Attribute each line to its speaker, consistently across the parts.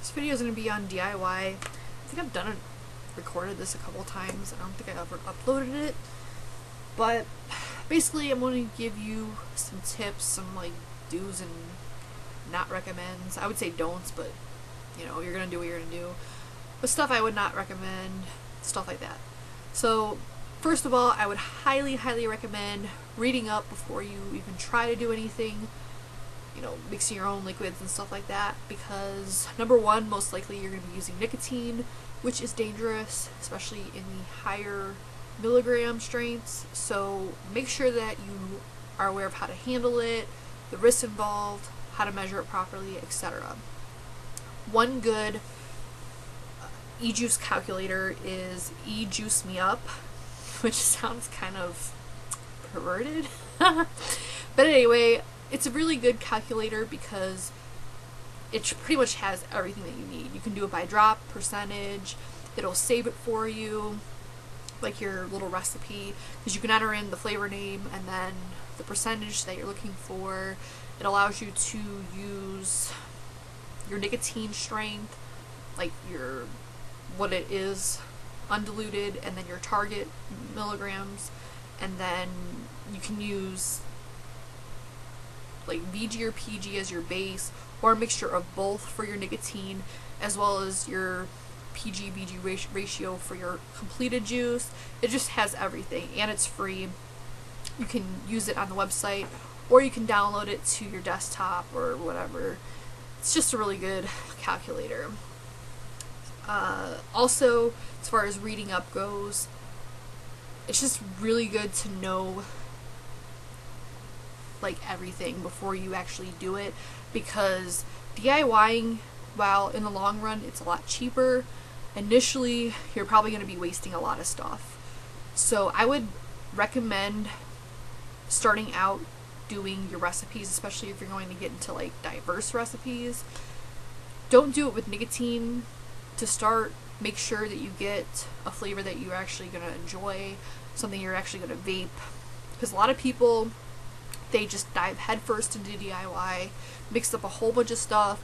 Speaker 1: This video is going to be on DIY. I think I've done it, recorded this a couple times. I don't think I ever uploaded it. But basically I'm going to give you some tips, some like do's and not recommends. I would say don'ts, but you know, you're going to do what you're going to do. But stuff I would not recommend, stuff like that. So first of all, I would highly recommend reading up before you even try to do anything, you know, mixing your own liquids and stuff like that, because number one, most likely you're going to be using nicotine, which is dangerous, especially in the higher milligram strengths. So make sure that you are aware of how to handle it, the risks involved, how to measure it properly, etc. One good e-juice calculator is e-juice me up, which sounds kind of perverted. But anyway, it's a really good calculator because it pretty much has everything that you need. You can do it by drop, percentage, it'll save it for you, like your little recipe, because you can enter in the flavor name and then the percentage that you're looking for. It allows you to use your nicotine strength, like your what it is undiluted, and then your target milligrams, and then you can use like VG or PG as your base, or a mixture of both for your nicotine, as well as your PG-VG ratio for your completed juice. It just has everything, and it's free. You can use it on the website, or you can download it to your desktop or whatever. It's just a really good calculator. Also, as far as reading up goes, it's just really good to know like everything before you actually do it, because DIYing, while in the long run it's a lot cheaper, initially you're probably going to be wasting a lot of stuff. So I would recommend starting out doing your recipes, especially if you're going to get into like diverse recipes. Don't do it with nicotine to start. Make sure that you get a flavor that you're actually going to enjoy, something you're actually going to vape, because a lot of people, they just dive headfirst into DIY, mix up a whole bunch of stuff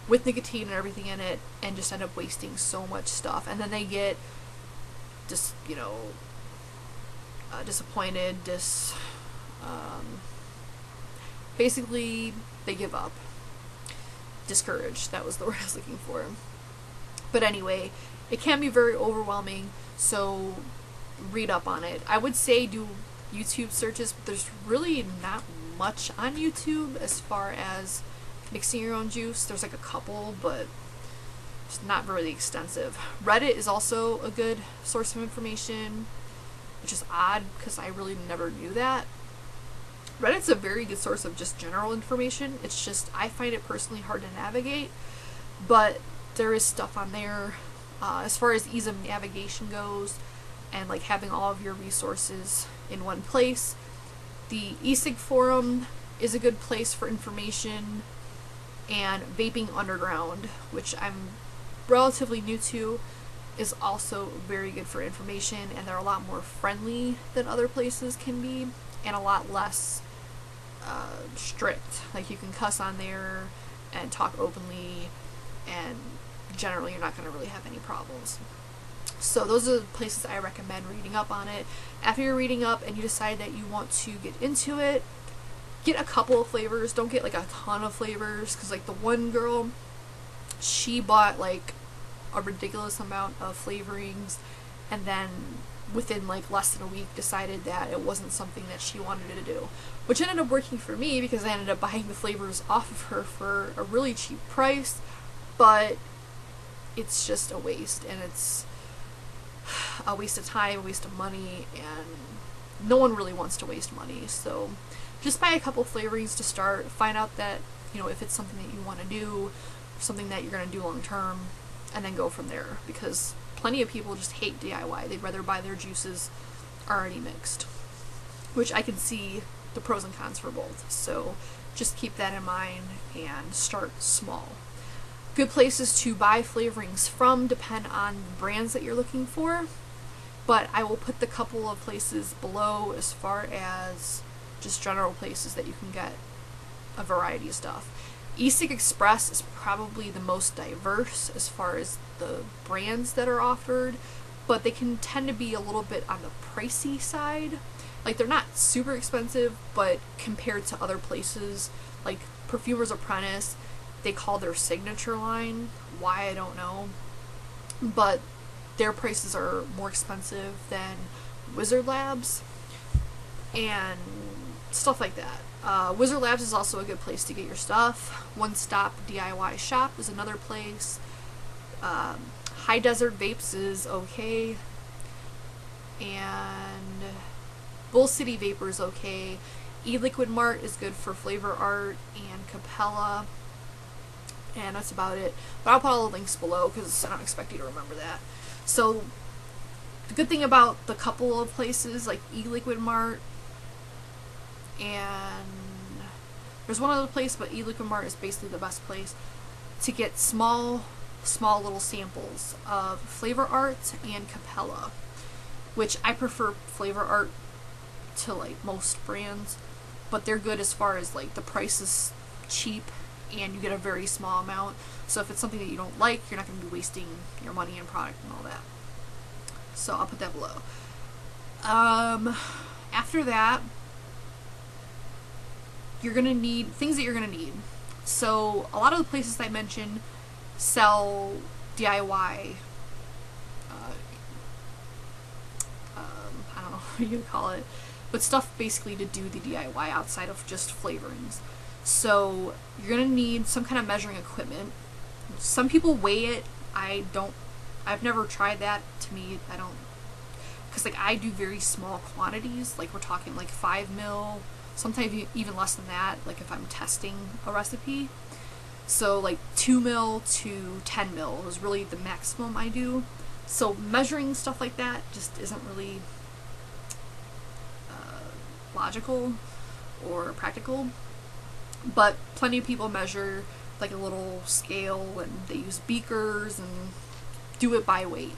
Speaker 1: with nicotine and everything in it, and just end up wasting so much stuff. And then they get just, you know, disappointed, basically they give up. Discouraged, that was the word I was looking for. But anyway, it can be very overwhelming, so read up on it. I would say do YouTube searches, but there's really not much on YouTube as far as mixing your own juice. There's like a couple, but it's not really extensive. Reddit is also a good source of information, which is odd because I really never knew that. Reddit's a very good source of just general information. It's just, I find it personally hard to navigate, but there is stuff on there. As far as ease of navigation goes, and like having all of your resources in one place, the eSig forum is a good place for information, and Vaping Underground, which I'm relatively new to, is also very good for information, and they're a lot more friendly than other places can be, and a lot less strict. Like, you can cuss on there and talk openly, and generally you're not going to really have any problems. So those are the places I recommend reading up on it. After you're reading up and you decide that you want to get into it, get a couple of flavors. Don't get like a ton of flavors, because like the one girl, she bought like a ridiculous amount of flavorings, and then within like less than a week decided that it wasn't something that she wanted to do, which ended up working for me because I ended up buying the flavors off of her for a really cheap price. But it's just a waste, and it's a waste of time, a waste of money, and no one really wants to waste money. So just buy a couple flavorings to start, find out that, you know, if it's something that you want to do, something that you're going to do long term, and then go from there, because plenty of people just hate DIY. They'd rather buy their juices already mixed, which I can see the pros and cons for both. So just keep that in mind and start small. Good places to buy flavorings from depend on the brands that you're looking for, but I will put the couple of places below as far as just general places that you can get a variety of stuff. E-Cig Express is probably the most diverse as far as the brands that are offered, but they can tend to be a little bit on the pricey side. Like, they're not super expensive, but compared to other places, like Perfumer's Apprentice, they call their signature line. Why, I don't know. But their prices are more expensive than Wizard Labs and stuff like that. Wizard Labs is also a good place to get your stuff. One Stop DIY Shop is another place. High Desert Vapes is okay. And Bull City Vapor is okay. ELIQUID Mart is good for Flavor Art and Capella. And that's about it. But I'll put all the links below because I don't expect you to remember that. So, the good thing about the couple of places like ELIQUID Mart and there's one other place, but ELIQUID Mart is basically the best place to get small little samples of Flavor Art and Capella, which I prefer Flavor Art to like most brands, but they're good as far as like the price is cheap and you get a very small amount. So if it's something that you don't like, you're not going to be wasting your money and product and all that. So I'll put that below. After that, you're going to need things that you're going to need. So a lot of the places I mentioned sell DIY, I don't know what you call it, but stuff basically to do the DIY outside of just flavorings. So you're going to need some kind of measuring equipment. Some people weigh it. I've never tried that. To me, I don't, because like I do very small quantities, like we're talking like 5 mil, sometimes even less than that, like if I'm testing a recipe. So like 2 mil to 10 mil is really the maximum I do. So measuring stuff like that just isn't really logical or practical. But plenty of people measure like a little scale and they use beakers and do it by weight.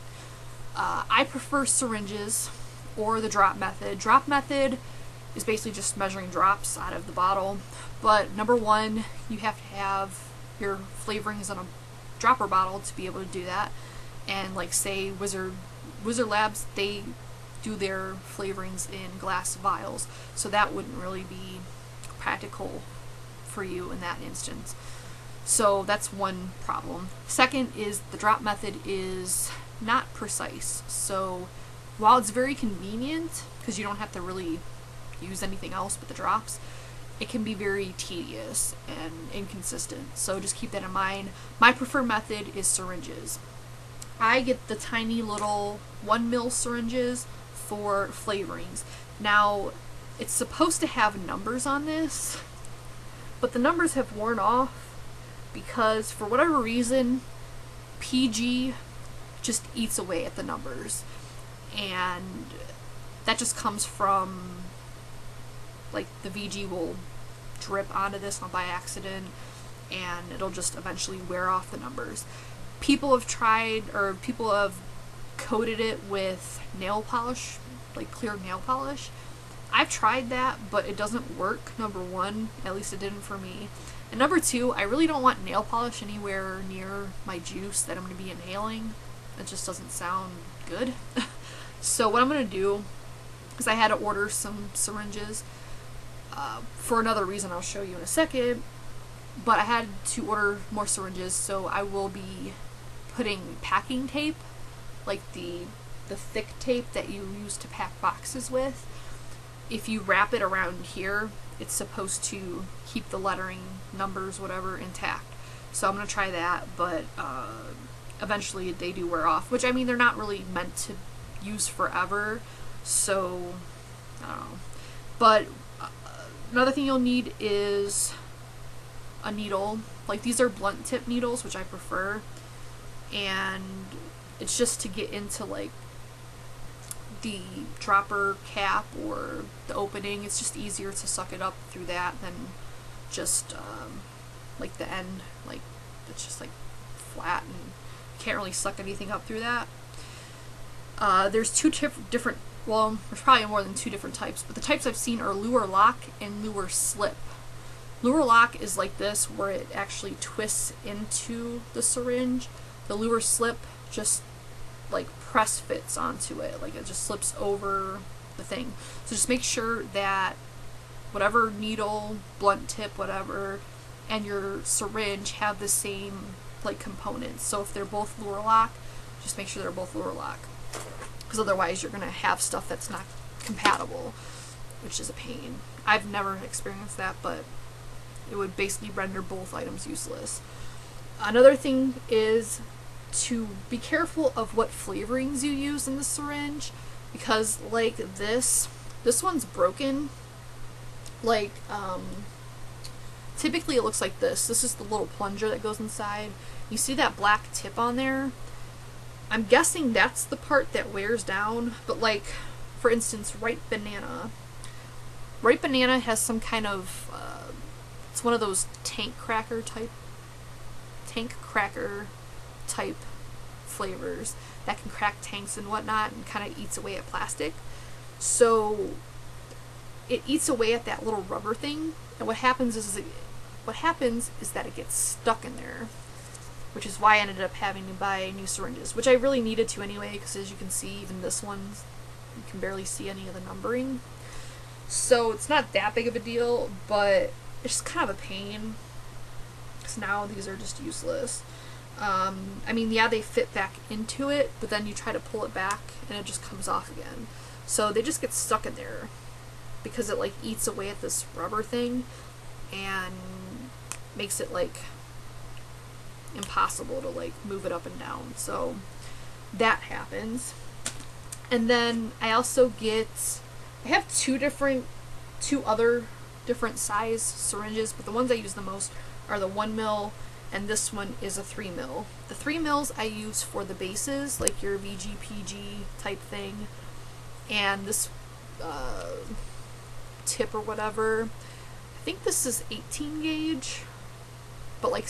Speaker 1: I prefer syringes or the drop method. Drop method is basically just measuring drops out of the bottle. But number one, you have to have your flavorings in a dropper bottle to be able to do that. And like say Wizard Labs, they do their flavorings in glass vials. So that wouldn't really be practical for you in that instance. So that's one problem. Second is the drop method is not precise. So while it's very convenient because you don't have to really use anything else but the drops, it can be very tedious and inconsistent. So just keep that in mind. My preferred method is syringes. I get the tiny little 1 mil syringes for flavorings. Now, it's supposed to have numbers on this, but the numbers have worn off because for whatever reason, PG just eats away at the numbers. And that just comes from, like, the VG will drip onto this by accident and it'll just eventually wear off the numbers. People have tried, or people have coated it with nail polish, like clear nail polish. I've tried that, but it doesn't work, number one. At least it didn't for me. And number two, I really don't want nail polish anywhere near my juice that I'm going to be inhaling. It just doesn't sound good. So what I'm going to do is I had to order some syringes for another reason I'll show you in a second. But I had to order more syringes, so I will be putting packing tape, like the thick tape that you use to pack boxes with. If you wrap it around here, it's supposed to keep the lettering, numbers, whatever, intact. So I'm going to try that, but eventually they do wear off, which, I mean, they're not really meant to use forever, so I don't know. But another thing you'll need is a needle. Like, these are blunt tip needles, which I prefer, and it's just to get into like the dropper cap or the opening. It's just easier to suck it up through that than just like the end, like it's just like flat and you can't really suck anything up through that. There's two different, well, there's probably more than two different types, but the types I've seen are lure lock and lure slip. Lure lock is like this, where it actually twists into the syringe. The lure slip just like press fits onto it, like it just slips over the thing. So just make sure that whatever needle, blunt tip, whatever, and your syringe have the same like components. So if they're both lure lock, just make sure they're both lure lock, because otherwise you're gonna have stuff that's not compatible, which is a pain. I've never experienced that, but it would basically render both items useless. Another thing is to be careful of what flavorings you use in the syringe, because like this one's broken. Like typically it looks like this. This is the little plunger that goes inside. You see that black tip on there? I'm guessing that's the part that wears down, but like, for instance, Ripe Banana has some kind of it's one of those tank cracker type flavors that can crack tanks and whatnot, and kind of eats away at plastic. So it eats away at that little rubber thing, and what happens is that it gets stuck in there, which is why I ended up having to buy new syringes, which I really needed to anyway, because as you can see, even this one, you can barely see any of the numbering. So it's not that big of a deal, but it's just kind of a pain, because now these are just useless. I mean, yeah, they fit back into it, but then you try to pull it back and it just comes off again. So they just get stuck in there because it like eats away at this rubber thing and makes it like impossible to like move it up and down. So that happens. And then I also I have two other different size syringes, but the ones I use the most are the 1 ml, and this one is a 3 ml. The 3 mls I use for the bases, like your VG, PG type thing, and this tip or whatever. I think this is 18 gauge, but like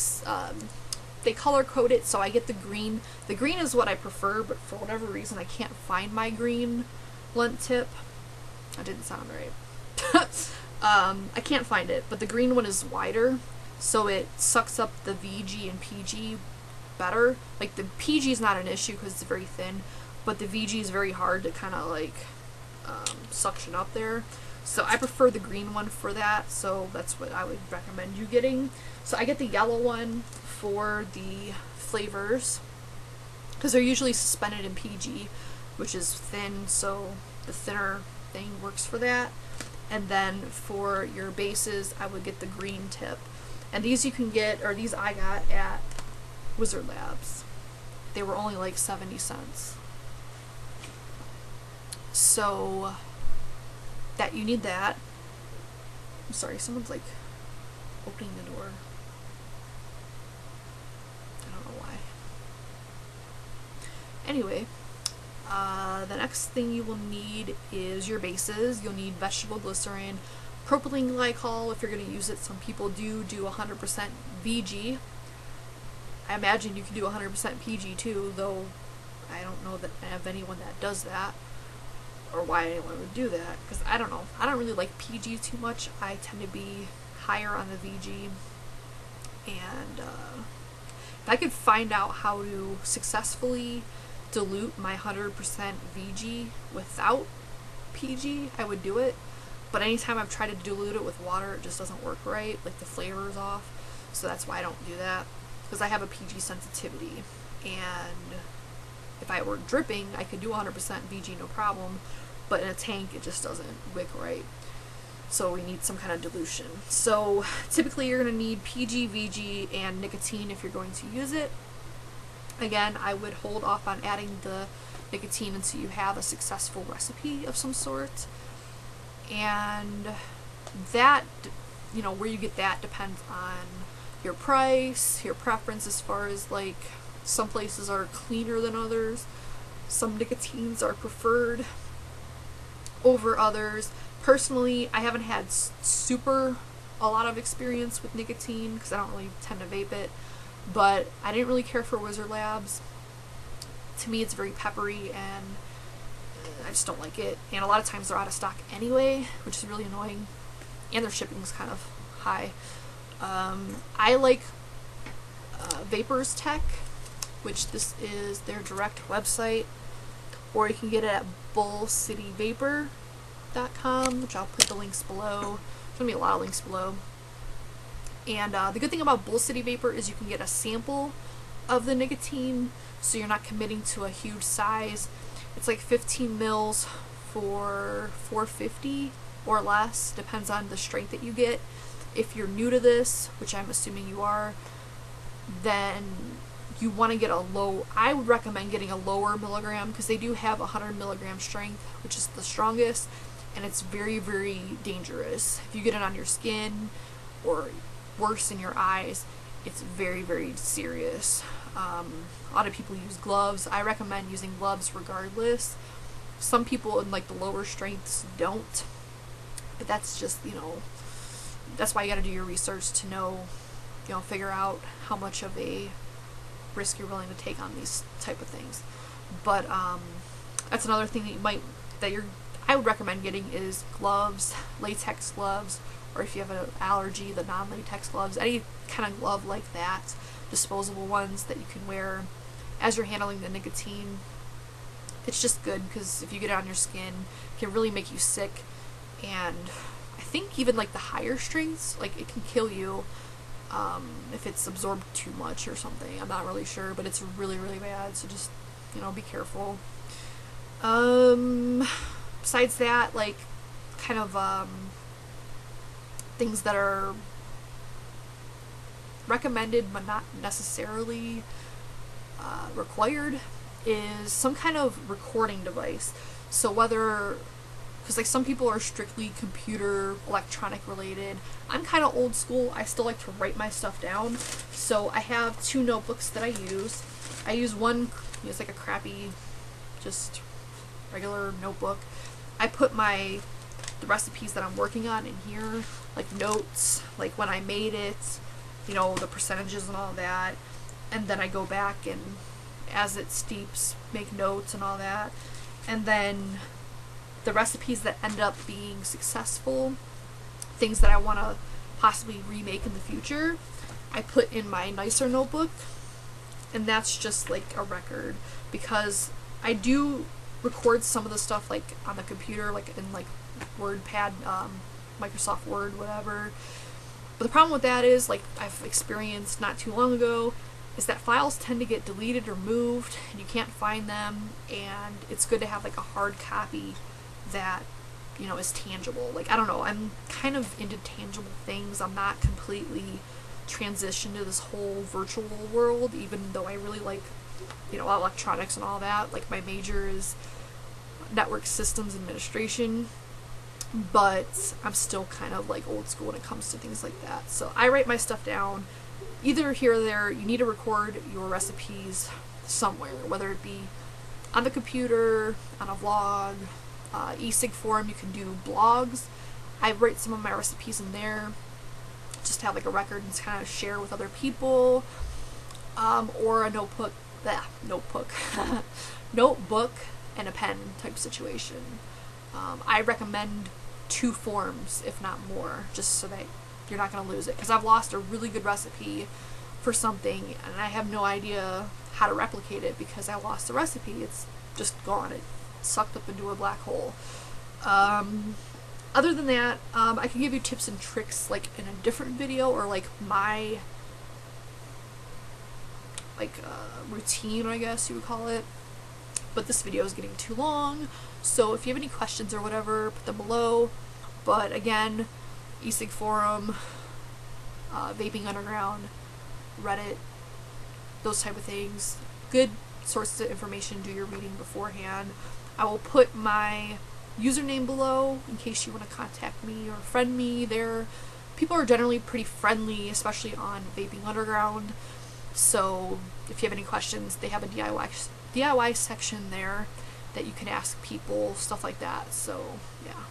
Speaker 1: they color code it, so I get the green. The green is what I prefer, but for whatever reason I can't find my green blunt tip. That didn't sound right. I can't find it, but the green one is wider, so it sucks up the VG and PG better. Like the PG is not an issue because it's very thin, but the VG is very hard to kind of like suction up there. So I prefer the green one for that, so that's what I would recommend you getting. So I get the yellow one for the flavors, because they're usually suspended in PG, which is thin, so the thinner thing works for that. And then for your bases, I would get the green tip. And these you can get, or these I got at Wizard Labs. They were only like 70 cents. So that you need that. I'm sorry, someone's like opening the door. I don't know why. Anyway, the next thing you will need is your bases. You'll need vegetable glycerin, propylene glycol if you're going to use it. Some people do 100% VG. I imagine you can do 100% PG too, though I don't know that I have anyone that does that, or why anyone would do that, because I don't know. I don't really like PG too much. I tend to be higher on the VG, and if I could find out how to successfully dilute my 100% VG without PG, I would do it. But anytime I've tried to dilute it with water, it just doesn't work right. Like the flavor is off. So that's why I don't do that, because I have a PG sensitivity. And if I were dripping, I could do 100% VG no problem. But in a tank, it just doesn't wick right. So we need some kind of dilution. So typically you're going to need PG, VG, and nicotine if you're going to use it. Again, I would hold off on adding the nicotine until you have a successful recipe of some sort. And that, you know, where you get that depends on your price, your preference, as far as like some places are cleaner than others. Some nicotines are preferred over others. Personally, I haven't had a lot of experience with nicotine because I don't really tend to vape it. But I didn't really care for Wizard Labs. To me, it's very peppery, and I just don't like it. And a lot of times they're out of stock anyway, which is really annoying. And their shipping's kind of high. I like Vapors Tech, which this is their direct website, or you can get it at bullcityvapor.com, which I'll put the links below. There's going to be a lot of links below. And the good thing about Bull City Vapor is you can get a sample of the nicotine, so you're not committing to a huge size. It's like 15 mils for $4.50 or less, depends on the strength that you get. If you're new to this, which I'm assuming you are, then you want to get a low, I would recommend getting a lower milligram, because they do have 100 milligram strength, which is the strongest, and it's very, very dangerous. If you get it on your skin, or worse, in your eyes, it's very, very serious. A lot of people use gloves. I recommend using gloves regardless. Some people in like the lower strengths don't, but that's just, you know, that's why you gotta do your research to know, you know, figure out how much of a risk you're willing to take on these type of things. But that's another thing that I would recommend getting is gloves, latex gloves, or if you have an allergy, the non-latex gloves, any kind of glove like that, disposable ones that you can wear as you're handling the nicotine. It's just good, because if you get it on your skin, it can really make you sick, and I think even like the higher strengths, like it can kill you if it's absorbed too much or something. I'm not really sure, but it's really, really bad, so just, you know, be careful. Besides that, like, kind of things that are recommended but not necessarily required is some kind of recording device. So whether, because like some people are strictly computer electronic related, I'm kind of old school. I still like to write my stuff down, so I have 2 notebooks that I use. I use one, it's like a crappy, just regular notebook. I put the recipes that I'm working on in here, like notes, like when I made it, you know, the percentages and all that, and then I go back and as it steeps, make notes and all that. And then the recipes that end up being successful, things that I want to possibly remake in the future, I put in my nicer notebook, and that's just like a record, because I do record some of the stuff like on the computer, like in like WordPad, Microsoft Word, whatever. But the problem with that is, like I've experienced not too long ago, is that files tend to get deleted or moved and you can't find them, and it's good to have like a hard copy that, you know, is tangible. Like, I don't know, I'm kind of into tangible things. I'm not completely transitioned to this whole virtual world, even though I really like, you know, electronics and all that. Like, my major is network systems administration, but I'm still kind of like old school when it comes to things like that. So I write my stuff down, either here or there. You need to record your recipes somewhere, whether it be on the computer, on a vlog, e-cig forum. You can do blogs. I write some of my recipes in there, just have like a record and kind of share with other people, or a notebook notebook and a pen type situation. I recommend 2 forms, if not more, just so that you're not going to lose it, because I've lost a really good recipe for something and I have no idea how to replicate it because I lost the recipe. It's just gone. It sucked up into a black hole. Other than that, I can give you tips and tricks like in a different video, or like my routine, I guess you would call it. But this video is getting too long, so if you have any questions or whatever, put them below. But again, e-cig forum, Vaping Underground, Reddit, those type of things. Good sources of information. Do your reading beforehand. I will put my username below in case you want to contact me or friend me there. People are generally pretty friendly, especially on Vaping Underground. So if you have any questions, they have a DIY section there that you can ask people, stuff like that. So yeah.